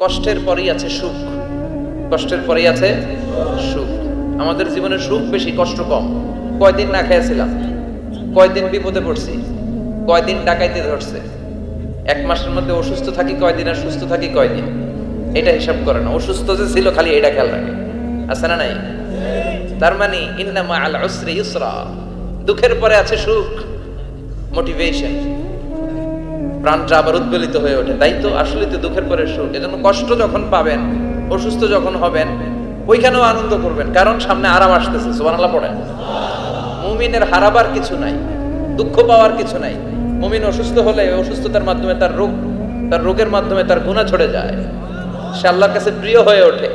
কষ্টের পরেই আছে সুখ, কষ্টের পরেই আছে সুখ। আমাদের জীবনে সুখ বেশি, কষ্ট কম। কয়দিন না খেয়েছিলাম, কয়দিন বিপদে পড়ছি, কয়দিন ডাকাইতে ধরছে, এক মাসের মধ্যে অসুস্থ থাকি কয়দিন আর সুস্থ থাকি কয়দিন, এটা হিসাব করে না। অসুস্থ যে ছিল খালি এটা খেয়াল রাখে, আছে না নাই? তার মানে ইন্না মাআল উসরি ইউসরা, দুঃখের পরে আছে সুখ, মোটিভেশন, প্রাণটা আবার উদ্বেলিত হয়ে ওঠে। তাই তো আসলে তো দুঃখের পরে সুখ। এজন্য কষ্ট যখন পাবেন, অসুস্থ যখন হবেন, ওইখানেও আনন্দ করবেন, কারণ সামনে আরাম আসতেছে। সুবহানাল্লাহ পড়েন। মুমিনের হারাবার কিছু নাই, দুঃখ পাওয়ার কিছু নাই। মুমিন অসুস্থ হলে অসুস্থতার মাধ্যমে তার রোগের মাধ্যমে তার গুনাহ ঝরে যায়, সে আল্লাহর কাছে প্রিয় হয়ে ওঠে।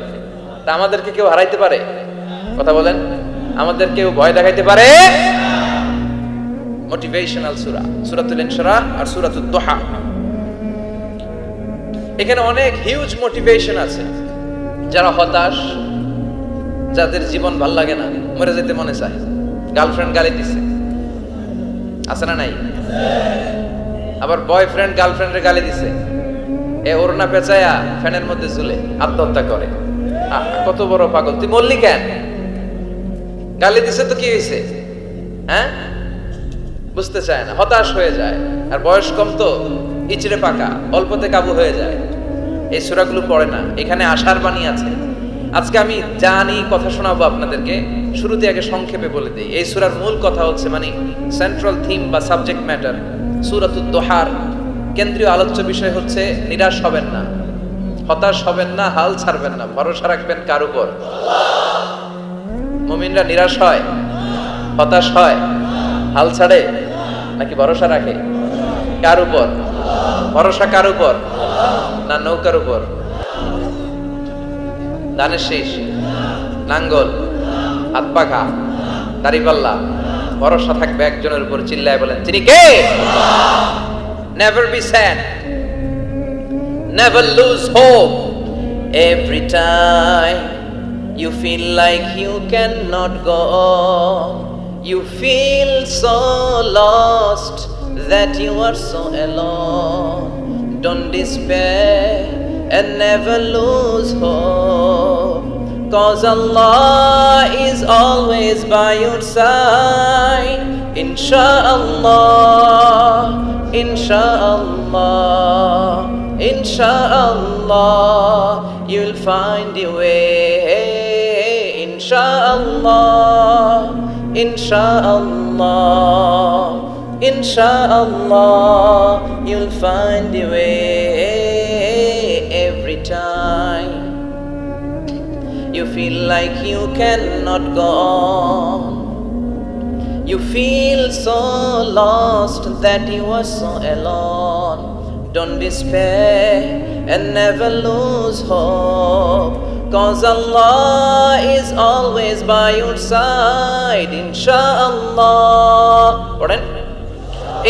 তা আমাদেরকে কেউ হারাইতে পারে? কথা বলেন, আমাদের কেউ ভয় দেখাইতে পারে? মোটিভেশনাল সূরা, সূরাতুল ইনশিরাহ আর সূরাতুদ দুহা, এখানে অনেক হিউজ মোটিভেশন আছে। যারা হতাশ, যাদের জীবন ভাল লাগে না, মরে যেতে মনে চায়, গার্লফ্রেন্ড গালি দিছে, আছে না নাই? আবার বয়ফ্রেন্ড গার্লফ্রেন্ডের গালি দিছে, এ ওড়না পেঁচায়া ফ্যানের মধ্যে ঝুলে আত্মহত্যা করে। কত বড় পাগল, তুই মরলি কেন? গালি দিছে তো কি হয়েছে? হ্যাঁ, বুঝতে চায় না, হতাশ হয়ে যায়। আর বয়স কম তো, ইচড়ে পাকা, অল্পতে কাবু হয়ে যায়। এই সূরাগুলো পড়ে না, এখানে আশার বাণী আছে। আজকে আমি জানি কথা শোনাবো আপনাদেরকে, শুরুতে আগে সংক্ষেপে বলে দিই। এই সূরার মূল কথা হচ্ছে, মানে সেন্ট্রাল থিম বা সাবজেক্ট ম্যাটার, সূরাতুদ দুহার কেন্দ্রীয় আলোচ্য বিষয় হচ্ছে নিরাশ হবেন না, হতাশ হবেন না, হাল ছাড়বেন না, ভরসা রাখবেন কার উপর? মুমিনরা নিরাশ হয়, হতাশ হয়, হাল ছাড়ে নাকি ভরসা রাখে? কার উপর ভরসা? কার উপর? না নৌকার উপর? ধানের শীষ, নাঙ্গল, হাত পাখা, দাড়িপাল্লা, ভরসা থাকবে একজনের উপর। চিল্লায় বলেন, তিনি কে? Never be sad, never lose hope. Every time you feel like you cannot go on, you feel so lost that you are so alone. Don't despair and never lose hope, 'cause Allah is always by your side. Insha'Allah, Insha'Allah, Insha'Allah, you'll find your way. Insha'Allah, Insha'Allah, Insha'Allah, you'll find your way. Every time you feel like you cannot go on, you feel so lost that you are so alone. Don't despair and never lose hope, 'cause Allah is always by your side. Insha'Allah, pardon?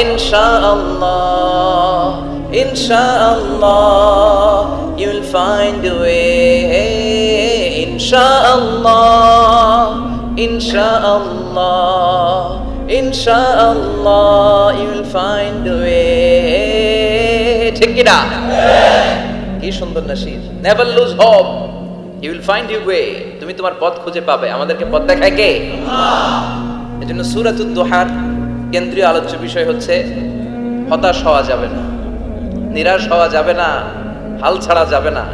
Insha'Allah, Insha'Allah, you'll find a way. Insha'Allah, Insha'Allah, Insha'Allah, you'll find a way. ঠিক কি না? কি সুন্দর nasheed. Never lose hope, you will find your way. তুমি তোমার পথ খুঁজে পাবে। আমাদেরকে পথ দেখায় কে? আল্লাহ। এজন্য সূরাতুদ দুহার কেন্দ্রীয় আলোচ্য বিষয় হচ্ছে হতাশ হওয়া যাবে না, নিরাশ হওয়া যাবে না, হাল ছাড়া যাবে না,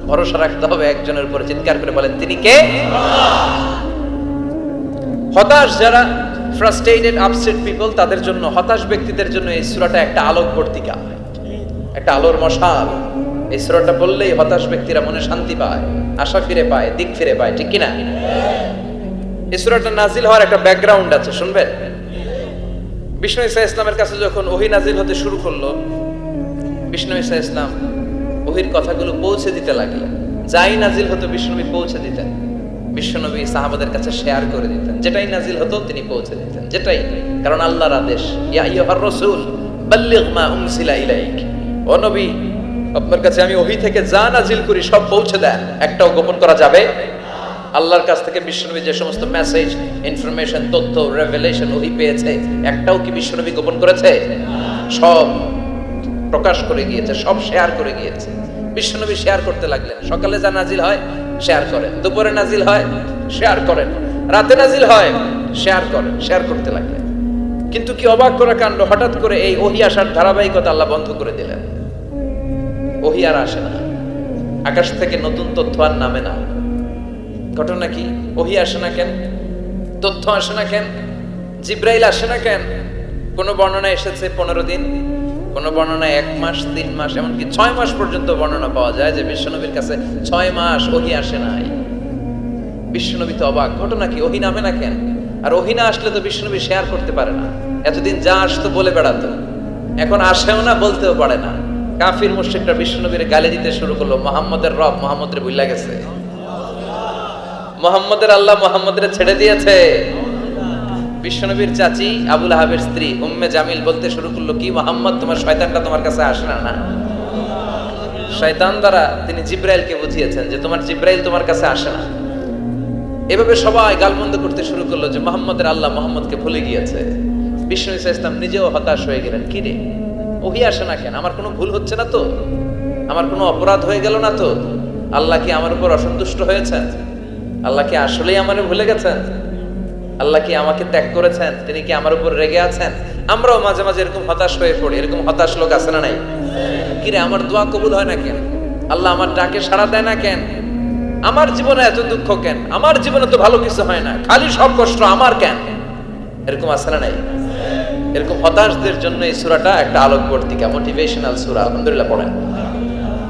ভরসা রাখতে হবে একজনের উপর। চিৎকার করে বলেন, তিনি কে? হতাশ যারা, ফ্রাস্ট্রেটেড, আপসেট পিপল, তাদের জন্য, হতাশ ব্যক্তিদের জন্য এই সূরাটা একটা আলোক বর্তিকা, একটা আলোর মশাল। এই সূরাটা বললেই হতাশ ব্যক্তিরা মনে শান্তি পায়, আশা ফিরে পায়, দিক ফিরে পায়। ঠিক কিনা? এই সূরাটা নাজিল হওয়ার একটা ব্যাকগ্রাউন্ড আছে, শুনবেন। বিষ্ণু ঈসা ইসলামের কাছে যখন ওহী নাজিল হতে শুরু করলো, বিষ্ণু ঈসা ইসলাম ওহীর কথাগুলো পৌঁছে দিতে লাগলেন। যাই নাজিল হতো বিষ্ণুনবী পৌঁছে দিতেন, বিশ্বনবী সাহাবাদের কাছে শেয়ার করে দিতেন। যেটাই নাজিল হতো তিনি পৌঁছে দিতেন, যেটাই, কারণ আল্লাহর আদেশ, ইয়া আইয়ুহার রাসূল বাল্লিগ মা উনজিলা ইলাইক, ও নবী আপনার কাছে আমি ওহী থেকে যা নাজিল করি সব পৌঁছে দেন, একটাও গোপন করা যাবে। আল্লাহর কাছ থেকে বিশ্বনবী যে সমস্ত মেসেজ, ইনফরমেশন, তথ্য, রেভেলেশন ওহী পেয়েছে, একটাও কি বিশ্বনবী গোপন করেছে? সব প্রকাশ করে গিয়েছে, সব শেয়ার করে গিয়েছে। বিশ্বনবী শেয়ার করতে লাগলেন। সকালে যা নাজিল হয় শেয়ার করেন, দুপুরে নাজিল হয় শেয়ার করেন, রাতে নাজিল হয় শেয়ার করেন, শেয়ার করতে লাগলেন। কিন্তু কি অবাক করা কাণ্ড, হঠাৎ করে এই ওহী আসার ধারাবাহিকতা আল্লাহ বন্ধ করে দিলেন। ওহী আর আসে না, আকাশ থেকে নতুন তথ্য আর নামে না। ঘটনা কি? ওহী আসে না কেন? তথ্য আসে না কেন? জিব্রাইল আসে না কেন? কোন বর্ণনা এসেছে 15 দিন, কোন বর্ণনায় 1 মাস, 3 মাস, এমনকি 6 মাস পর্যন্ত বর্ণনা পাওয়া যায় যে বিশ্বনবীর কাছে 6 মাস ওহী আসে নাই। বিশ্বনবী তো অবাক, ঘটনা কি? ওহী নামে না কেন? আর ওহী না আসলে তো বিশ্বনবী শেয়ার করতে পারে না। এতদিন যা আসতো বলে বেড়াতো, এখন আসেও না, বলতেও পারে না। কাফির মুশরিকরা বিশ্বনবীর গালি দিতে শুরু করলো। মুহাম্মদের রব মুহাম্মদরে ভুইলা গেছে, মুহাম্মদের আল্লাহ মুহাম্মদরে ছেড়ে দিয়েছে। বিশ্বনবীর চাচি আবু লাহাবের স্ত্রী উম্মে জামিল বলতে শুরু করলো, কি মুহাম্মদ, তোমার শয়তানটা তোমার কাছে আসে না? শয়তান দ্বারা তিনি জিব্রাইলকে বুঝিয়েছেন যে তোমার জিব্রাইল তোমার কাছে আসে না। এভাবে সবাই গালমন্দ করতে শুরু করলো যে মুহাম্মদের আল্লাহ মুহাম্মদকে ভুলে গিয়েছে। বিষ্ণু ঈসা ইসলাম নিজেও হতাশ হয়ে গেলেন। কি রে, ওহী আসে না কেন? আমার কোনো ভুল হচ্ছে না তো? আমার কোনো অপরাধ হয়ে গেল না তো? আল্লাহ কি আমার উপর অসন্তুষ্ট হয়েছেন? আল্লাহ কি আসলেই আমারে ভুলে গেছেন? আল্লাহ কি আমাকে ত্যাগ করেছেন? তিনি কি আমার উপর রেগে আছেন? আমরাও মাঝে মাঝে এরকম হতাশ হয়ে পড়ি। এরকম হতাশ লোক আছে না নাই? কিরে, আমার দোয়া কবুল হয় না কেন? আল্লাহ আমার ডাকে সাড়া দেয় না কেন? আমার জীবনে এত দুঃখ কেন? আমার জীবনে তো ভালো কিছু হয় না, খালি সব কষ্ট আমার কেন? এরকম আছে না নাই? এরকম হতাশদের জন্য এই সূরাটা একটা আলোকবর্তিকা, মোটিভেশনাল সূরা। আলহামদুলিল্লাহ পড়েন।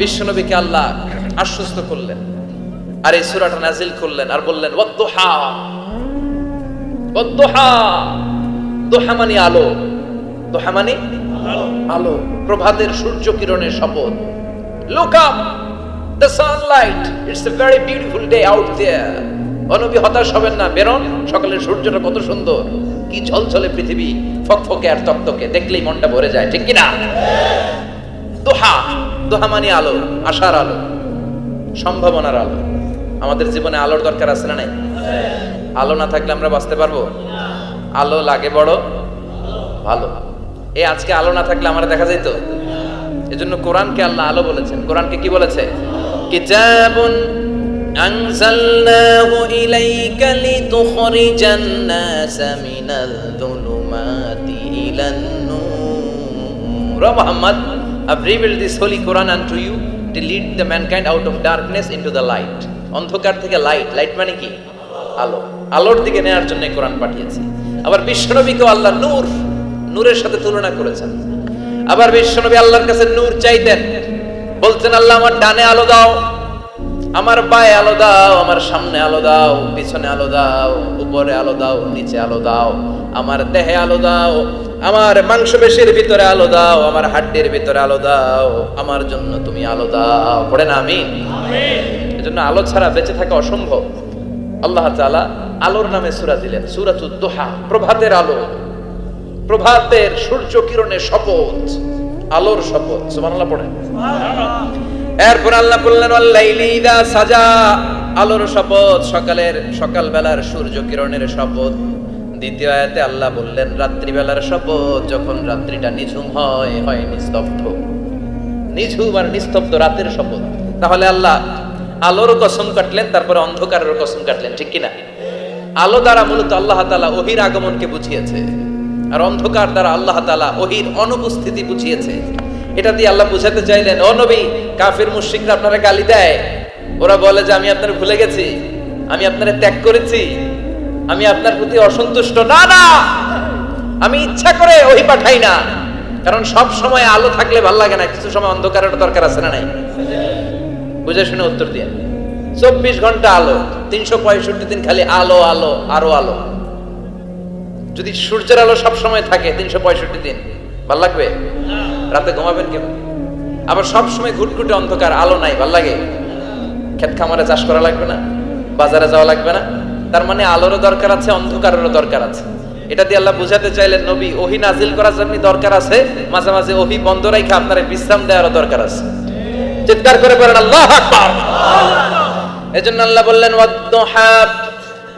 বিশ্বনবীকে আল্লাহ আশ্বস্ত করলেন আর এই সূরাটা নাজিল করলেন আর বললেন ওয়াদ-দুহা। ওয়াদ-দুহা, দুহা মানে আলো, দুহা মানে আলো, প্রভাতের সূর্য কিরণের শপথ। Look up, the sunlight, it's a very beautiful day out there. অনবী হতাশ হবেন না, বেরোন, সকালের সূর্যটা কত সুন্দর, কি ঝলঝলে পৃথিবী, ফকফকে আর তকতকে, দেখলেই মনটা ভরে যায়, ঠিক কি না? দোহা, দোহা মানে আলো, আশার আলো, সম্ভাবনার আলো। আমাদের জীবনে আলোর দরকার আছে না নাই? আলো না থাকলে আমরা বাঁচতে পারবো? আলো লাগে বড় ভালো। এই আজকে আলো না থাকলে আমরা দেখা যাইতো? এজন্য কোরআনকে আল্লাহ আলো বলেছেন। কোরআনকে কি বলেছে? কিতাবুন আনজালনাহু ইলাইকা লিতুখরিজান নাসা মিনাল যুলুমাতি ইলান নূর। Muhammad, I've revealed this holy Quran unto you to lead the mankind out of darkness into the light. অন্ধকার থেকে লাইট, লাইট মানে কি? আলো, আলোর দিকে নেওয়ার জন্য কোরআন পাঠিয়েছি। আবার বিশ্বনবীকে আল্লাহ নূর, নূরের সাথে তুলনা করেছেন। আবার বিশ্বনবী আল্লাহর কাছে নূর চাইতেন, বলতেন আল্লাহ আমার ডানে আলো দাও, আমার বায়ে আলো দাও, আমার সামনে আলো দাও, পিছনে আলো দাও, উপরে আলো দাও, নিচে আলো দাও, আমার দেহে আলো দাও, আমার মাংসপেশির ভিতরে আলো দাও, আমার হাড্ডির ভিতরে আলো দাও, আমার জন্য তুমি আলো দাও। পড়েন আমিন। এজন্য আলো ছাড়া বেঁচে থাকা অসম্ভব। আল্লাহ তাআলা আলোর নামে সূরা দিলেন, সূরাতুদ দুহা, প্রভাতের আলো, প্রভাতের সূর্য কিরণের শপথ, আলোর শপথ। সুবহানাল্লাহ পড়েন। এরপর আল্লাহ বললেন ওয়াল-লাইলি ইযা সাজা, আলোর শপথ, সকালের সকালবেলার সূর্য কিরণের শপথ। দ্বিতীয় আয়াতে আল্লাহ বললেন রাত্রিবেলার শপথ, যখন রাত্রিটা নিঝুম হয়, হয় নিস্তব্ধ, নিঝুম আর নিস্তব্ধ রাতের শপথ। তাহলে আল্লাহ আলোর কসম কাটলেন, তারপরে অন্ধকারের কসম কাটলেন, ঠিক কিনা? আলো দ্বারা মূলত আল্লাহ তাআলা ওহীর আগমনকে বুঝিয়েছে, আর অন্ধকার দ্বারা আল্লাহ তাআলা ওহীর অনুপস্থিতি বুঝিয়েছে। এটা দিয়ে আল্লাহ বুঝাতে চাইলেন, ও নবী, কাফির মুশরিকরা আপনারা গালি দেয়, ওরা বলে যে আমি আপনারে ভুলে গেছি, আমি আপনারে ত্যাগ করেছি, আমি আপনার প্রতি অসন্তুষ্ট। না না, আমি ইচ্ছা করে ওহী পাঠাই না, কারণ সব সময় আলো থাকলে ভালো লাগে না, কিছু সময় অন্ধকারের দরকার আছে না নাই? বুঝে শুনে উত্তর দিয়ে। 24 ঘন্টা আলো, 365 দিন খালি আলো আলো আরো আলো। যদি সূর্যের আলো সব সময় থাকে 365 দিন, ভাল লাগবে? রাতে ঘুমাবেন কেমন? আবার সব সময় ঘুটঘুটে অন্ধকার, আলো নাই, ভাল লাগে? ক্ষেত খামারে চাষ করা লাগবে না, বাজারে যাওয়া লাগবে না। তার মানে আলোরও দরকার আছে, অন্ধকারেরও দরকার আছে। এটা দিয়ে আল্লাহ বুঝাতে চাইলেন, নবী, ওহী নাজিল করার জন্য দরকার আছে, মাঝে মাঝে ওহী বন্ধ রাখা আপনার বিশ্রাম দেওয়ারও দরকার আছে। চিৎকার করে বলেন আল্লাহু আকবার। এজন্য আল্লাহ বললেন ওয়াদ-দুহা,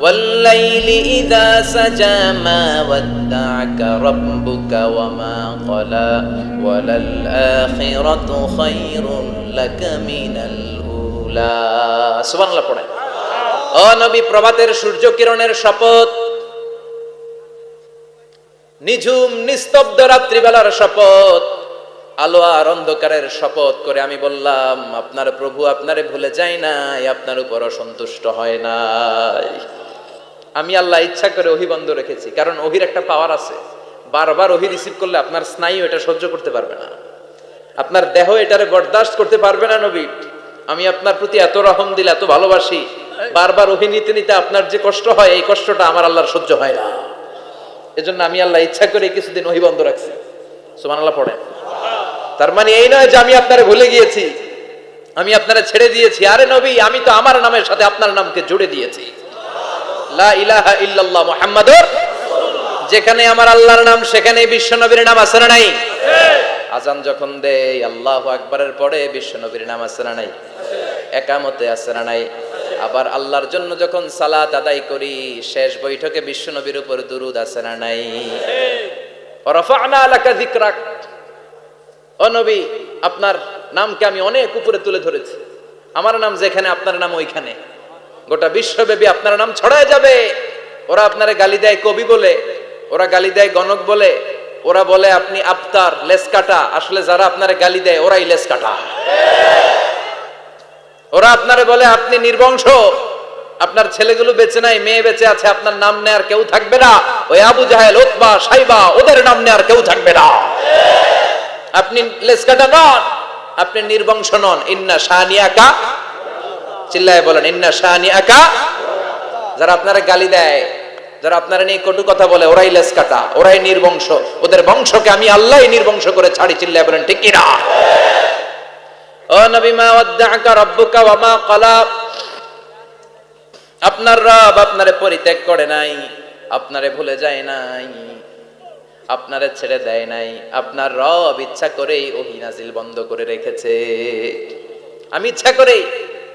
والليل إذا سجى ما ودعك ربك وما قلى وللآخرة خير لك من الأولى সুবহান আল্লাহ পড়ে। ও নবী, প্রভাতের সূর্য কিরণের শপথ, নিঝুম নিস্তব্ধ রাত্রিবেলার শপথ, আলো আর অন্ধকারের শপথ করে আমি বললাম, আপনার প্রভু আপনারে ভুলে যায় নাই, আপনার উপর অসন্তুষ্ট হয় নাই। আমি আল্লাহ ইচ্ছা করে ওহী বন্ধ রেখেছি, কারণ ওহীর একটা পাওয়ার আছে, বারবার ওহী রিসিভ করলে আপনার স্নায়ু এটা সহ্য করতে পারবে না, আপনার দেহ এটারে বরদাস্ত করতে পারবে না। নবী, আমি আপনার প্রতি এত রহম দিলে, এত ভালোবাসি, বারবার ওহী নিতে নিতে আপনার যে কষ্ট হয়, এই কষ্টটা আমার আল্লাহর সহ্য হয় না। এজন্য আমি আল্লাহ ইচ্ছা করে কিছুদিন ওহী বন্ধ রাখছি। সুবহানাল্লাহ পড়ে। তার মানে এই নয় যে আমি আপনারে ভুলে গিয়েছি, আমি আপনারে ছেড়ে দিয়েছি। আরে নবী, আমি তো আমার নামের সাথে আপনার নামকে জুড়ে দিয়েছি। লা ইলাহা ইল্লাল্লাহ মুহাম্মাদুর রাসূলুল্লাহ। যেখানে আমার আল্লাহর নাম, সেখানে বিশ্ব নবীর নাম আছে না নাই? আজান যখন দেই আল্লাহু আকবারের পরে বিশ্ব নবীর নাম আছে না নাই? একামতে আছে না নাই? আবার আল্লাহর জন্য যখন সালাত আদায় করি, শেষ বৈঠকে বিশ্ব নবীর উপর দুরূদ আছে না নাই? রাফা'না লাকা যিকরাক। ও নবী, আপনার নামকে আমি অনেক উপরে তুলে ধরেছি। আমার নাম যেখানে, আপনার নাম ওইখানে। গোটা বিশ্বব্যাপী আপনার নাম ছড়ায় যাবে। ওরা আপনারে গালি দেয় কবি বলে, ওরা গালি দেয় গণক বলে, ওরা বলে আপনি আফতার, লেস কাটা। আসলে যারা আপনারে গালি দেয় ওরাই লেস কাটা। ওরা আপনারে বলে আপনি নির্বংশ, আপনার ছেলেগুলো বেঁচে নাই, মেয়ে বেঁচে আছে, আপনার নাম নেয়ার কেউ থাকবে না। ওই আবু জাহেল, উতবা, সাইবা, ওদের নাম নেয়ার কেউ থাকবে না। আপনি লেসকাটা নন, আপনি নির্বংশ নন। ইন্না শানিয়াকা, চিল্লায়ে বলেন ইন্না শানিয়াকা। যারা আপনারা গালি দেয়, যারা আপনারা নিয়ে কটু কথা বলে, ওরাই লেসকাটা, ওরাই নির্বংশ। ওদের বংশকে আমি আল্লাহই নির্বংশ করে ছাড়ি। চিল্লায়ে বলেন ঠিক কি না? ও নবী, মা ওয়াদ্দাআকা রাব্বুকা ওয়া মা ক্বালা। আপনার রব আপনারে পরিত্যাগ করে নাই, আপনারে ভুলে যায় নাই, আপনারে ছেড়ে দেয় নাই। আপনার রব ইচ্ছা করেই ওহী নাজিল বন্ধ করে রেখেছে। আমি ইচ্ছা করেই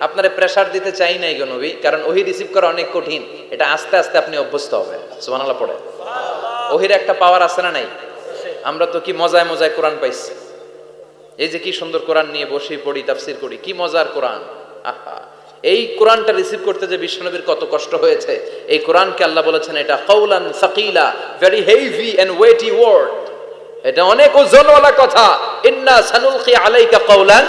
আপনারে প্রেসার দিতে চাই নাই গো নবী, কারণ ওহী রিসিভ করা অনেক কঠিন। এটা আস্তে আস্তে আপনি অভ্যস্ত হবেন। সুবহানাল্লাহ পড়ে। ওহীর একটা পাওয়ার আছে না নাই? আমরা তো কি মজায় মজায় কোরআন পাইছি। এই যে কি সুন্দর কোরআন নিয়ে বসে পড়ি, তাফসীর করি, কি মজার কোরআন। আহা, এই কোরআনটা রিসিভ করতে যে বিশ্বনবীর কত কষ্ট হয়েছে। এই কোরআনকে আল্লাহ বলেছেন এটা কাউলান সাকিলা, very heavy and weighty word. এটা অনেক ওজনওয়ালা কথা। ইন্না সানুলকি আলাইকা কাউলান,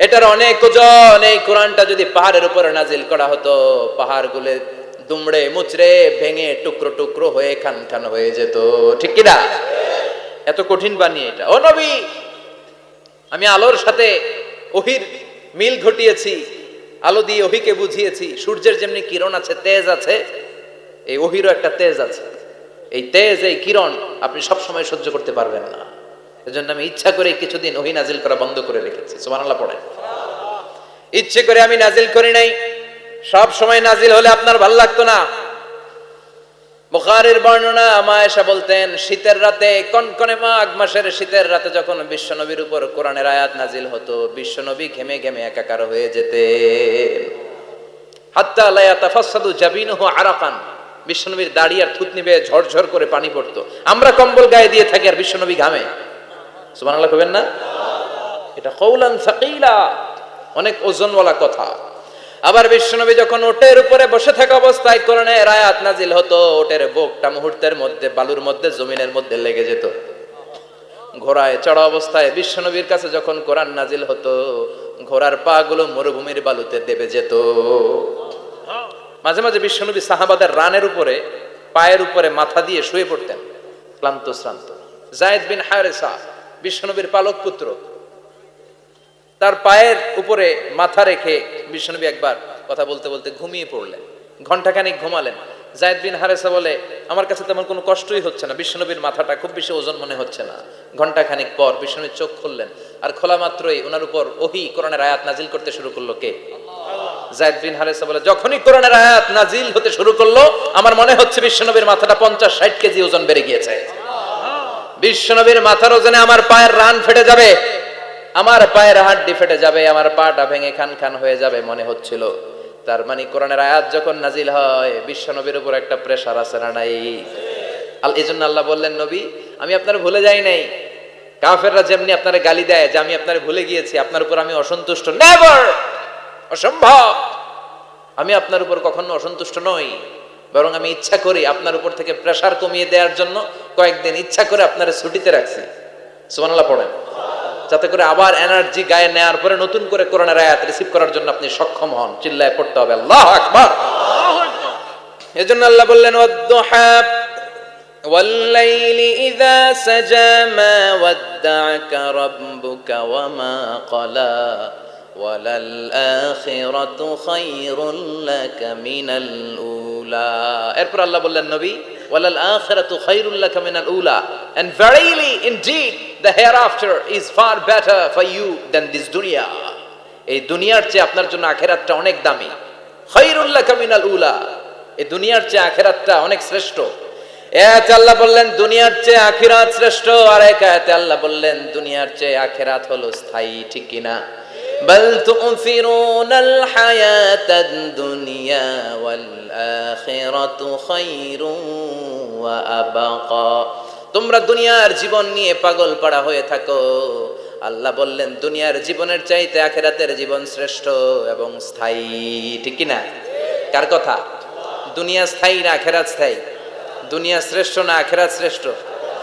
এটার অনেক ওজন। এই কোরআনটা যদি পাহাড়ের উপরে নাজিল করা হতো, পাহাড়গুলো দুমড়ে মুচড়ে ভেঙে টুকরো টুকরো হয়ে খান খান হয়ে যেত। ঠিক কি না? এত কঠিন বানিয়ে এটা। ও নবী, আমি আলোর সাথে ওহীর মিল ঘটিয়েছি, আলো দিয়ে ওহীকে বুঝিয়েছি। সূর্যের যেমনি কিরণ আছে, তেজ আছে, এই ওহীরও একটা তেজ আছে। এই তেজ, এই কিরণ আপনি সব সময় সহ্য করতে পারবেন না। এজন্য আমি ইচ্ছা করে কিছুদিন ওহী নাজিল করা বন্ধ করে রেখেছি। সুবহানাল্লাহ পড়ে। ইচ্ছে করে আমি নাজিল করি নাই। সব সময় নাজিল হলে আপনার ভালো লাগতো না। বুখারীর বর্ণনা, মা আয়েশা বলতেন, শীতের রাতে, কনকনে মাঘ মাসের শীতের রাতে যখন বিশ্বনবীর উপর কোরআনের আয়াত নাজিল হতো, বিশ্বনবী ঘেমে ঘেমে একাকার হয়ে যেতেন। হাত্তা লা ইয়াতাফাসসাদু জাবিনুহু আরাকান। বিশ্বনবীর দাড়ি আর থুতনি বেয়ে ঝরঝর করে পানি পড়তো। আমরা কম্বল গায়ে দিয়ে থাকি আর বিশ্বনবী ঘামে। সুবহানাল্লাহ কইবেন না? এটা কাউলান সাকিলা, অনেক ওজনওয়ালা কথা। আবার বিশ্বনবী যখন ওটের উপরে বসে থাকা অবস্থায় কোরআনের আয়াত নাজিল হতো, ওটের বুকটা মুহূর্তের মধ্যে বালুর মধ্যে, জমিনের মধ্যে লেগে যেত। ঘোড়ায় চড়া অবস্থায় বিশ্বনবীর কাছে যখন কোরআন নাজিল হতো, ঘোড়ার পা গুলো মরুভূমির বালুতে দেবে যেত। মাঝে মাঝে বিশ্বনবী সাহাবাদের রানের উপরে, পায়ের উপরে মাথা দিয়ে শুয়ে পড়তেন, ক্লান্ত শ্রান্ত। যায়েদ বিন হারেসা, বিশ্বনবীর পালক পুত্র, তার পায়ের উপরে মাথা রেখে বিশ্বনবী একবার কথা বলতে বলতে ঘুমিয়ে পড়লেন। ঘন্টাখানিক ঘুমালেন। যায়েদ বিন হারেসা বলে, আমার কাছে তেমন কোনো কষ্টই হচ্ছে না, বিশ্বনবীর মাথাটা খুব বেশি ওজন মনে হচ্ছে না। ঘন্টাখানিক পর বিশ্বনবীর চোখ খুললেন, আর খোলা মাত্রই ওনার উপর ওহী কোরআনের আয়াত নাজিল করতে শুরু করলো। কে? যায়েদ বিন হারেসা বলে, যখনই কোরআনের আয়াত নাজিল হতে শুরু করলো, আমার মনে হচ্ছে বিশ্বনবীর মাথাটা 50-60 কেজি ওজন বেড়ে গিয়েছে। বিশ্বনবীর মাথার ওজনে আমার পায়ের রান ফেটে যাবে, আমার পায়ের হাড্ডি ফেটে যাবে, আমার পাটা ভেঙে খান খান হয়ে যাবে মনে হচ্ছিল। তার মানে কোরআনের আয়াত যখন নাজিল হয় বিশ্ব নবীর উপর একটা প্রেসার আছে না নাই? এই জন্য আল্লাহ বললেন, নবী আমি আপনার ভুলে যাই নাই। কাফেররা যেমনি আপনার গালি দেয় যে আমি আপনার ভুলে গিয়েছি, আপনার উপর আমি অসন্তুষ্ট, নেভার, অসম্ভব। আমি আপনার উপর কখনো অসন্তুষ্ট নই, বরং আমি ইচ্ছা করি আপনার উপর থেকে প্রেসার কমিয়ে দেওয়ার জন্য কয়েকদিন ইচ্ছা করে আপনার ছুটিতে রাখছি। সুবহানাল্লাহ পড়েন, যাতে করে আবার এনার্জি গায়ে নেওয়ার পরে নতুন করে কোরআনের আয়াত রিসিভ করার জন্য আপনি সক্ষম হন। চিল্লায় পড়তে হবে আল্লাহু আকবার। এজন্য আল্লাহ বললেন, ওয়াদ-দুহা ওয়াল-লাইলি ইযা সাজা মা ওয়াদ্দা'আকা রাব্বুকা ওয়া মা ক্বালা ওয়ালাল আখিরাতু খায়রুল লাকা মিনাল উলা। এরপর আল্লাহ বললেন, নবী ওয়ালাল আখিরাতু খায়রুল লাকা মিনাল উলা, and verily indeed the hereafter is far better for you than this dunya. এই দুনিয়ার চেয়ে আপনার জন্য আখিরাতটা অনেক দামি। খায়রুল লাকা মিনাল উলা, এই দুনিয়ার চেয়ে আখিরাতটা অনেক শ্রেষ্ঠ। এতে আল্লাহ বললেন দুনিয়ার চেয়ে আখিরাত শ্রেষ্ঠ, আর এক আয়াতে আল্লাহ বললেন দুনিয়ার চেয়ে আখিরাত হলো স্থায়ী। ঠিক কি না? বাল তু'ফিরুনাল হায়াতাদ দুনিয়া ওয়াল আখিরাতু খায়রুন ওয়া আবাকা। তোমরা দুনিয়ার জীবন নিয়ে পাগল পাড়া হয়ে থাকো, আল্লাহ বললেন দুনিয়ার জীবনের চাইতে আখিরাতের জীবন শ্রেষ্ঠ এবং স্থায়ী। ঠিক কি না? কার কথা? দুনিয়া স্থায়ী না আখিরাত স্থায়ী? দুনিয়া শ্রেষ্ঠ না আখিরাত শ্রেষ্ঠ?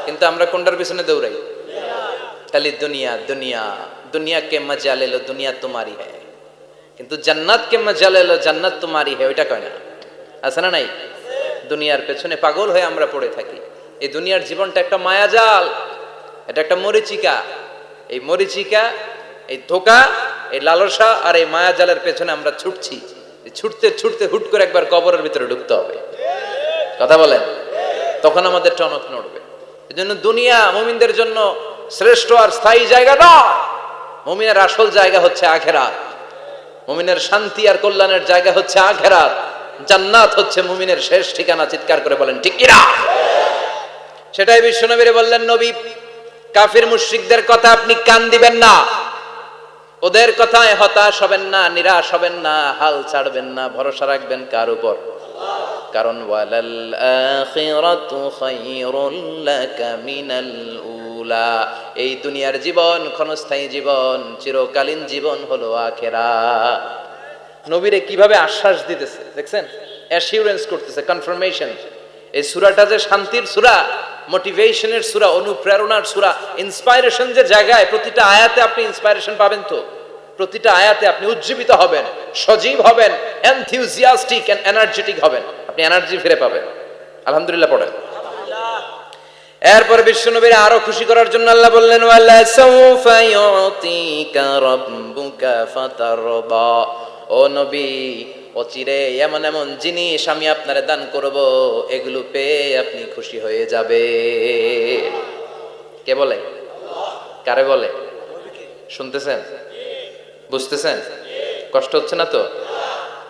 কিন্তু আমরা কোনটার পিছনে দৌড়াই? খালি দুনিয়া দুনিয়া। দুনিয়া কে মজা লে লো, দুনিয়া তোমারি হ্যায়, কিন্তু জান্নাত কে মজা লে লো, জান্নাত তোমারি হ্যায়, ওইটা কয় না? আছে না নাই? দুনিয়ার পেছনে পাগল হয়ে আমরা পড়ে থাকি। এই দুনিয়ার জীবনটা একটা মায়াজাল, এটা একটা মরিচিকা। এই মরিচিকা, এই ধোঁকা, এই লালসা আর এই মায়াজালের পেছনে আমরা ছুটছি। ছুটতে ছুটতে হুট করে একবার কবরের ভিতরে ঢুকতে হবে। কথা বলেন, তখন আমাদের টনক নড়বে। এই জন্য দুনিয়া মুমিনদের জন্য শ্রেষ্ঠ আর স্থায়ী জায়গা নয়। মুমিনের আসল জায়গা হচ্ছে আখিরাত। মুমিনের শান্তি আর কল্যাণের জায়গা হচ্ছে আখিরাত। জান্নাত হচ্ছে মুমিনের শেষ ঠিকানা। চিৎকার করে বলেন ঠিক কি না? সেটাই বিশ্বনবী বললেন, নবী কাফির মুশরিকদের কথা আপনি কান দিবেন না, ওদের কথায় হতাশ হবেন না, নিরাশ হবেন না, হাল ছাড়বেন না, ভরসা রাখবেন কার উপর? কারণ ওয়ালাল আখিরাতু খায়রুল লাকা মিনাল উলা, এই দুনিয়ার জীবন ক্ষণস্থায়ী জীবন, চিরকালীন জীবন হলো আখিরাত। নবীরে কিভাবে আশ্বাস দিতেছে দেখছেন, অ্যাসিউরেন্স করতেছে, কনফার্মেশন। এই সূরাটা যে শান্তির সূরা, মোটিভেশনের সূরা, অনুপ্রেরণার সূরা, ইন্সপাইরেশন যে জায়গায়, প্রতিটা আয়াতে আপনি ইন্সপাইরেশন পাবেন। তো প্রতিটা আয়াতে আপনি উজ্জীবিত হবেন, সজীব হবেন, এনথিউজিয়াস্টিক এন্ড এনার্জেটিক হবেন, আপনি এনার্জি ফিরে পাবেন। আলহামদুলিল্লাহ পড়েন। এরপরে বিশ্বনবীর আরো খুশি করার জন্য আল্লাহ বললেন, ওয়ালা সাউফা ইউতিকা রাব্বুকা ফাতারদা। ও নবী, অচিরে এমন এমন জিনিস আমি আপনারে দান করব, এগুলো পেয়ে আপনি খুশি হয়ে যাবে। কে বলে? কারে বলে? শুনতেছেন? বুঝতেছেন? কষ্ট হচ্ছে না তো?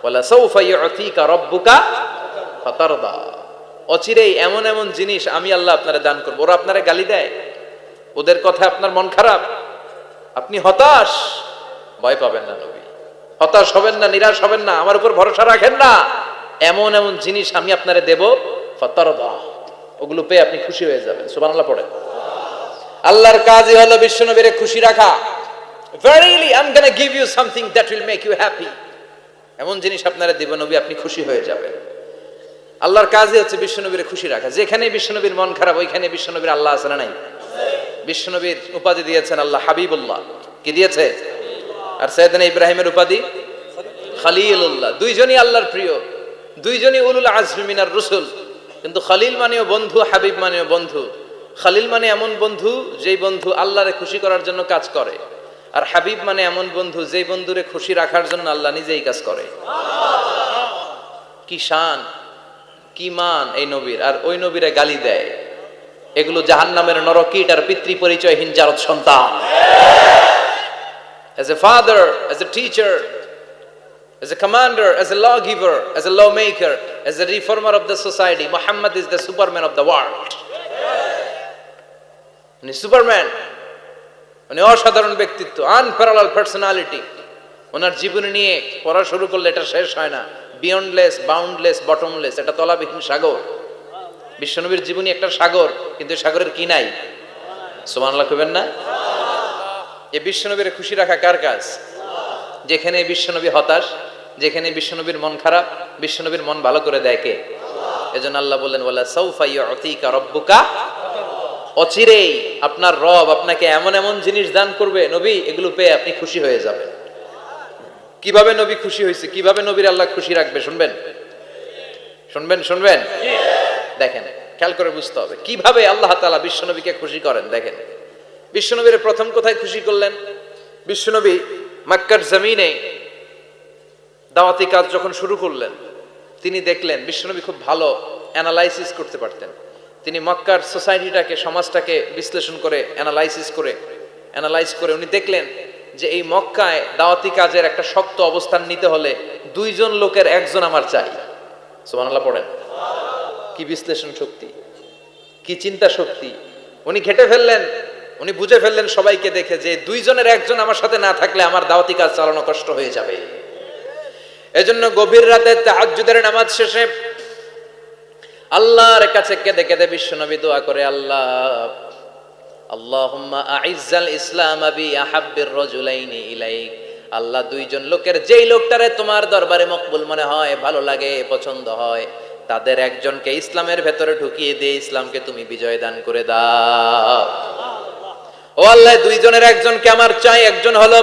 ওয়ালা সাউফা ইউতিকা রাব্বুকা ফাতারদা। অচিরেই এমন এমন জিনিস আমি আল্লাহ আপনারে দান করব। ওরা আপনারে গালি দেয়, ওদের কথা আপনার মন খারাপ, আপনি হতাশ, ভয় পাবেন না নবী, হতাশ হবেন না, নিরাশ হবেন না, আমার উপর ভরসা রাখেন না। এমন এমন জিনিস আমি আপনারে দেব, ফাতারদা, ওগুলো পেয়ে আপনি খুশি হয়ে যাবেন। সুবহানাল্লাহ পড়েন। আল্লাহর কাজই হলো বিশ্বনবীরে খুশি রাখা। Verily I'm going to give you something that will make you happy. এমন জিনিস আপনারা দিব নবী, আপনি খুশি হয়ে যাবেন। আল্লাহর কাজই হচ্ছে বিশ্বনবীরে খুশি রাখা। যেখানে বিশ্বনবীর মন খারাপ, ওইখানে বিশ্বনবীর আল্লাহ আছে না নাই? বিশ্বনবীর উপাধি দিয়েছেন আল্লাহ হাবিবুল্লাহ। কি দিয়েছে? আর সাইয়েদনা ইব্রাহিমের উপাধি খলিলুল্লাহ। দুইজনই আল্লাহর প্রিয়, দুইজনই উলুল আজমি মিনার রসুল। কিন্তু খলিল মানেও বন্ধু, হাবিব মানেও বন্ধু। খলিল মানে এমন বন্ধু যেই বন্ধু আল্লাহরে খুশি করার জন্য কাজ করে, আর হাবিব মানে এমন বন্ধু যেই বন্ধুরে খুশি রাখার জন্য আল্লাহ নিজেই কাজ করে। কি শান, কি মান এই নবীর! আর ওই নবীরে গালি দেয়, এগুলো জাহান্নামের নরকীট আর পিতৃ পরিচয়হীন জারদ সন্তান। As a father, as a teacher, as a commander, as a lawgiver, as a lawmaker, as a reformer of the society, Muhammad is the Superman of the world. উনি সুপারম্যান, উনি অসাধারণ ব্যক্তিত্ব, আনপ্যারালাল পার্সোনালিটি। ওনার জীবনী নিয়ে পড়া শুরু করলে এটা শেষ হয় না। বিয়ন্ডলেস, বাউন্ডলেস, বটমলেস, এটা তলাবিহীন সাগর। বিশ্বনবীর জীবনী একটা সাগর, কিন্তু সাগরের কি নাই? সুবহানাল্লাহ কইবেন না? এই বিশ্বনবীর খুশি রাখা কার কাজ? যেখানে বিশ্বনবী হতাশ, যেখানে বিশ্বনবীর মন খারাপ, বিশ্বনবীর মন ভালো করে দেয় কে? এজন্য আল্লাহ বললেন ওয়ালা সাউফা ইউতিকা রাব্বুকা, অচিরেই আপনার রব আপনাকে এমন এমন জিনিস দান করবে নবী, এগুলো পেয়ে আপনি খুশি হয়ে যাবেন। কিভাবে নবী খুশি হয়েছে, কিভাবে নবীর আল্লাহ খুশি রাখবে শুনবেন? শুনবেন? দেখেন, খেয়াল করে বুঝতে হবে কিভাবে আল্লাহ তাআলা বিশ্বনবীকে খুশি করেন। দেখেন, বিশ্বনবীর প্রথম কোথায় খুশি করলেন? বিশ্বনবী মক্কার জমিনে দাওয়াতি কাজ যখন শুরু করলেন, তিনি দেখলেন বিশ্বনবী খুব ভালো অ্যানালাইসিস করতে পারতেন। তিনি মক্কার সোসাইটিটাকে, সমাজটাকে বিশ্লেষণ করে অ্যানালাইজ করে উনি দেখলেন যে এই মক্কায় দাওয়াতি কাজের একটা শক্ত অবস্থান নিতে হলে দুইজন লোকের একজন আমার চাই। সুবহানাল্লাহ পড়েন। কি বিশ্লেষণ শক্তি, কি চিন্তা শক্তি! উনি ঘেটে ফেললেন, উনি বুঝে ফেললেন সবাইকে দেখে যে দুইজনের একজন আমার সাথে না থাকলে আমার দাওয়াতি কাজ চালানো কষ্ট হয়ে যাবে। এজন্য গভীর রাতে তাহাজ্জুদের নামাজ শেষে আল্লাহর কাছে কেঁদে কেঁদে বিশ্বনবী দোয়া করে, আল্লাহুম্মা আইজ্জাল ইসলাম বি আহাব্বির রাজুলাইনি ইলাইক। আল্লাহ, দুইজন লোকের যেই লোকটারে তোমার দরবারে মকবুল মনে হয়, ভালো লাগে, পছন্দ হয়, তাদের একজনকে ইসলামের ভেতরে ঢুকিয়ে দিয়ে ইসলামকে তুমি বিজয় দান করে দাও। ও আল্লাহ, দুইজনের একজনকে আমার চাই। একজন হলো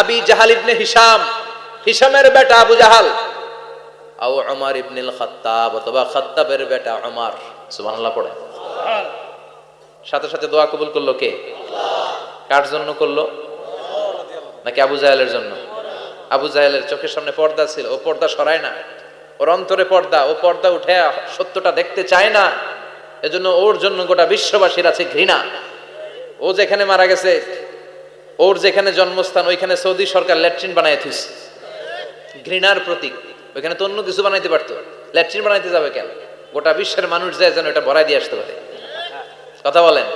আবি জাহাল ইবনে হিশাম, হিশামের বেটা আবু জাহাল, আও উমর ইবনুল খাত্তাব, অথবা খাত্তাবের বেটা উমর। সুবহানাল্লাহ পড়ে। সাথে সাথে দোয়া কবুল করলো কে? কার জন্য করলো? নাকি আবু জাহেলের জন্য? আবু জাহেলের চোখের সামনে পর্দা ছিল, ও পর্দা সরায় না। ওর অন্তরে পর্দা, ও পর্দা উঠে সত্যটা দেখতে চায় না। এজন্য ওর জন্য গোটা বিশ্ববাসীর আছে ঘৃণা। ও যেখানে মারা গেছে, ওর যেখানে জন্মস্থান, ওইখানে সৌদি সরকার ল্যাট্রিন বানায় থুইছে, ঘৃণার প্রতীক। ওইখানে তো অন্য কিছু বানাইতে পারতো, ল্যাট্রিন বানাইতে যাবে কেন? গোটা বিশ্বের মানুষ যায় যেন এটা ভরাই দিয়ে আসতে পারে। কথা বলেন।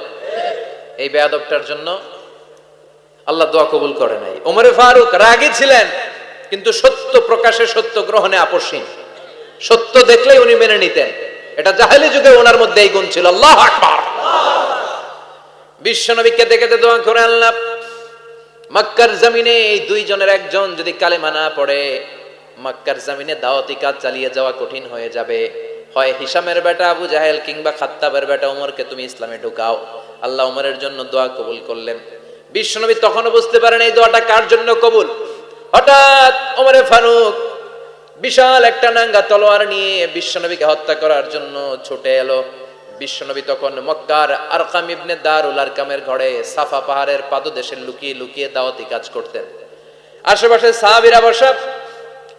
এই বেয়াদবটার জন্য আল্লাহ দোয়া কবুল করে নাই। ওমরে ফারুক রাগী ছিলেন, কিন্তু সত্য প্রকাশে, সত্য গ্রহণে আপোষহীন। সত্য দেখলেই উনি মেনে নিতেন। এটা জাহেলি যুগে ওনার মধ্যে এই গুণ ছিল। আল্লাহু আকবার। বিশ্বনবীকে দেখে দোয়া করে, আল্লাহ, মক্কার জমিনে এই দুইজনের একজন যদি কালেমা না পড়ে, মক্কার জমিনে দাওয়াতি কাজ চালিয়ে যাওয়া কঠিন হয়ে যাবে। হয় হিশামের বেটা আবু জাহেল কিংবা খাত্তাবের বেটা ওমরকে তুমি ইসলামে ঢুকাও। আল্লাহ ওমরের জন্য দোয়া কবুল করলেন। বিশ্বনবী তখনও বুঝতে পারেন এই দোয়াটা কার জন্য কবুল। হঠাৎ ওমরে ফারুক বিশাল একটা নাঙ্গা তলোয়ার নিয়ে বিশ্বনবীকে হত্যা করার জন্য ছুটে এলো। বিশ্বনবী তখন মক্কার আরকাম ইবনে দারুল আরকামের ঘরে সাফা পাহাড়ের পাদদেশে লুকিয়ে লুকিয়ে দাওয়াতি কাজ করতেন। আশেপাশে সাহাবীরা বসা।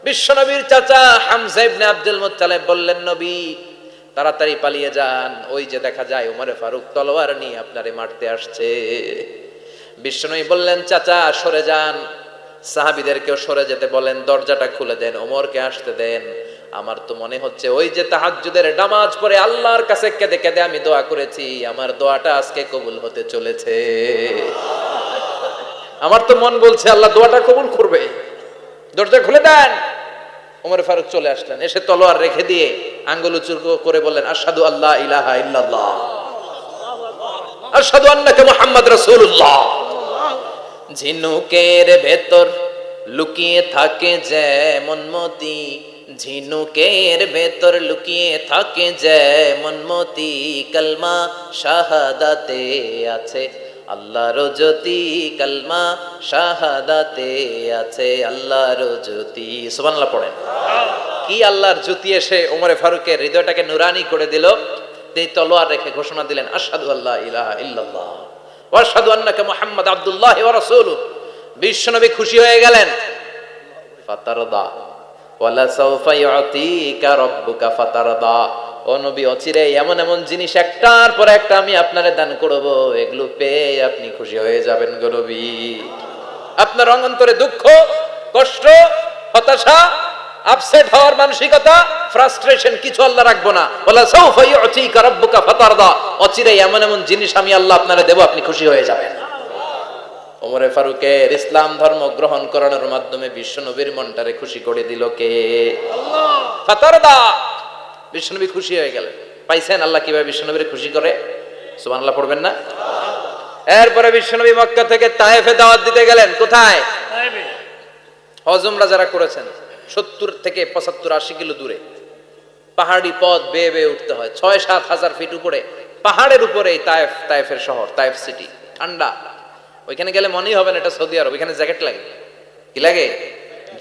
বিশ্বনবীর চাচা হামজা ইবনে আব্দুল মুত্তালিব বললেন, নবী তাড়াতাড়ি পালিয়ে যান, ওই যে দেখা যায় ওমরে ফারুক তলোয়ার নিয়ে আপনারে মারতে আসছে। বিশ্বনবী বললেন, চাচা সরে যান, সাহাবীদেরকেও সরে যেতে বলেন, দরজাটা খুলে দেন, ওমরকে আসতে দেন। আমার তো মনে হচ্ছে ওই যে তাহাজ্জুদের নামাজ পড়ে আল্লাহর কাছে কেঁদে কেঁদে আমি দোয়া করেছি, আমার দোয়াটা আজকে কবুল হতে চলেছে। আমার তো মন বলছে আল্লাহ দোয়াটা কবুল করবে। দরজা খুলে দেন। ওমর ফারুক চলে আসলেন, এসে তলোয়ার রেখে দিয়ে আঙ্গুল উঁচু করে বললেন, আশহাদু আল্লা ইলাহা ইল্লাল্লাহ, আশহাদু আন্নাকা মুহাম্মদ রাসূলুল্লাহ। ঝিনুকের ভেতর লুকিয়ে থাকে যেমন মতি, ঝিনুকের ভেতর লুকিয়ে থাকে যেমন মতি, কালমা শাহাদাতে আছে আল্লাহর জ্যোতি, কালমা শাহাদাতে আছে আল্লাহর জ্যোতি। সুবহানাল্লাহ পড়েন। কি আল্লাহর জ্যোতি এসে ওমরে ফারুকের হৃদয়টাকে নুরানি করে দিল। তিনি তলোয়ার রেখে ঘোষণা দিলেন, আশহাদু আল্লা ইলাহা ইল্লাল্লাহ ওয়া আশহাদু আন্নাকা মুহাম্মাদ আবদুল্লাহি ওয়া রাসূলুহু। বিশ্বনবী খুশি হয়ে গেলেন। ফাতারদা ওয়ালা সাউফা ইউতিকা রাব্বুকা ফাতারদা। ও নবী, অচিরে এমন এমন জিনিস একটার পর একটা আমি আপনারে দান করব, এগুলো পেয়ে আপনি খুশি হয়ে যাবেন গো নবী। আপনার অন্তরে দুঃখ, কষ্ট, হতাশা, আপসেট হওয়ার মানসিকতা, ফ্রাস্ট্রেশন কিছু আল্লাহ রাখবো না। ওয়ালা সাউফা ইউতিকা রাব্বুকা ফাতারদা। অচিরে এমন এমন জিনিস আমি আল্লাহ আপনারে দেব, আপনি খুশি হয়ে যাবেন। ওমরে ফারুকের ইসলাম ধর্ম গ্রহণ করানোর মাধ্যমে বিশ্ব নবীর মনটারে খুশি করে দিল কে? আল্লাহ। ফাতারদা, বিশ্বনবী খুশি হয়ে গেলেন। পাইছেন আল্লাহ কিভাবে বিশ্বনবীরে খুশি করে? সুবহানাল্লাহ পড়বেন না? এরপরে বিশ্বনবী মক্কা থেকে তায়েফে দাওয়াত দিতে গেলেন। কোথায়? তায়েফে। হজ উমরা যারা করেছেন 70 থেকে 75 80 কিলো দূরে পাহাড়ি পথ বেয়ে বেয়ে উঠতে হয়, 6-7 হাজার ফিট উপরে পাহাড়ের উপরে তায়েফ, তায়েফের শহর, তায়েফ সিটি। ঠান্ডা, ওইখানে গেলে মনেই হবে না এটা সৌদি আরব। ওইখানে জ্যাকেট লাগে। কি লাগে?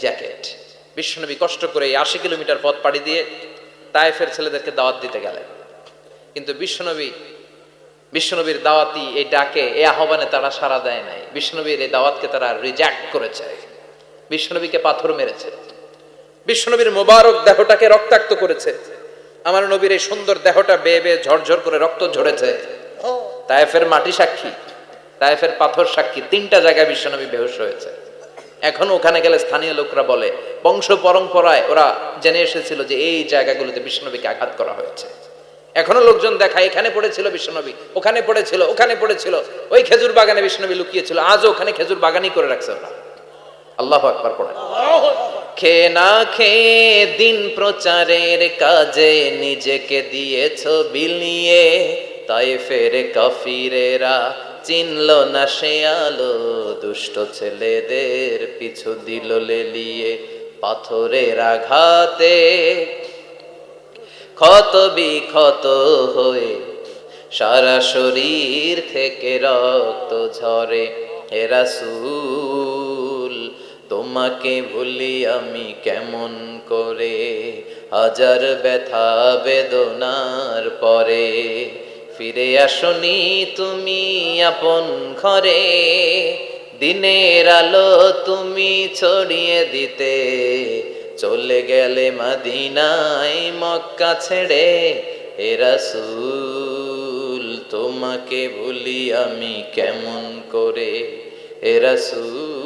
জ্যাকেট। বিশ্বনবী কষ্ট করে 80 কিলোমিটার পথ পাড়ি দিয়ে তায়েফের ছেলেদেরকে দাওয়াত দিতে গেলেন। কিন্তু বিশ্বনবীর দাওয়াতি এই ডাকে, এই আহ্বানে তারা সাড়া দেয় নাই। বিশ্বনবীর এই দাওয়াতকে তারা রিজেক্ট করেছে। বিশ্বনবীকে পাথর মেরেছে, বিশ্বনবীর মোবারক দেহটাকে রক্তাক্ত করেছে। আমার নবীর এই সুন্দর দেহটা বেয়ে বেয়ে ঝরঝর করে রক্ত ঝরেছে। তায়েফের মাটি সাক্ষী, তায়েফের পাথর সাক্ষী। 3টা জায়গায় বিশ্বনবী বেহুশ হয়েছে। এখনো ওখানে গেলে স্থানীয় লোকরা বলে, বংশ পরম্পরায় ওরা জেনে এসেছিল যে এই জায়গাগুলোতে বিশ্বনবীকে আঘাত করা হয়েছে। এখনো লোকজন দেখায় এখানে পড়েছিল বিশ্বনবী, ওখানে পড়েছিল, ওখানে পড়েছিল, ওই খেজুর বাগানে বিশ্বনবী লুকিয়েছিল। আজও ওখানে খেজুর বাগানই করে রাখছে ওরা। আল্লাহু আকবার পড়ে। খেয়ে না খেয়ে দিন প্রচারের কাজে নিজেকে দিয়েছ বিলিয়ে, তায়েফের কাফিরেরা চিনল না সে আলো, দুষ্ট ছেলেদের পিছু দিল লেলিয়ে। পাথরের আঘাতে ক্ষত বিক্ষত হয়ে সারা শরীর থেকে রক্ত ঝরে। হে রাসূল, তোমাকে ভুলি আমি কেমন করে, হাজার ব্যথা বেদনার পরে। ফিরে আসনি তুমি আপন ঘরে, দিনের আলো তুমি ছড়িয়ে দিতে। চলে গেলে মদিনায় মক্কা ছেড়ে। হে রাসূল, তোমাকে ভুলি আমি কেমন করে। হে রাসূল।